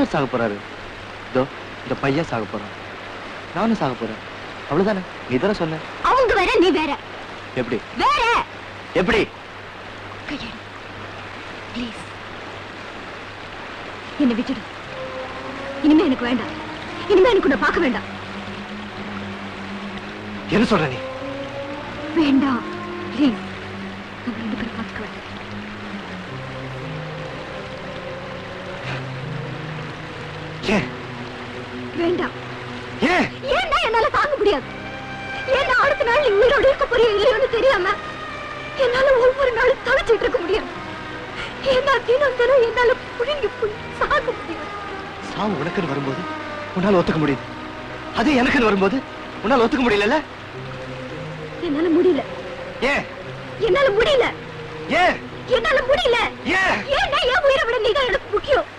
Doctor சாக போறாரு. இதோ இந்த பையன் சாக போறான். நானும் சாக போறேன். அவ்வளவுதானே? நீ தானே சொன்ன. அவங்க வேற, நீ வேற. எப்படி வேற? எப்படி? கையெடு ப்ளீஸ். என்னை விட்டுடு. இனிமே எனக்கு வேண்டாம். இனிமே எனக்கு உன்னை பார்க்க வேண்டாம். என்ன சொல்ற நீ? வேண்டாம் ப்ளீஸ். நம்ம ரெண்டு பேரும் பார்த்துக்க வேண்டாம். ஏன் வேண்டாம். ஏன்? ஏன்னா என்னால தாங்க முடியாது. ஏன்னா அடுத்த நாள் நீ உயிரோடு இருக்க போறியோ இல்லையோன்னு தெரியாம என்னால ஒவ்வொரு நாளும் தவிச்சிட்டு இருக்க முடியாது. ஏன்னா தினம் தினம் என்னால புழுங்கி சாக முடியாது. சாவு உனக்குன்னு வரும்போது உன்னால ஒத்துக்க முடியுது. அது எனக்குன்னு வரும்போது உன்னால ஒத்துக்க முடியல. என்னால முடியல. ஏன்? என்னால முடியல. ஏன்? என்னால முடியல. ஏன்? ஏன்னா என் உயிரை விட நீதான் எனக்கு முக்கியம்.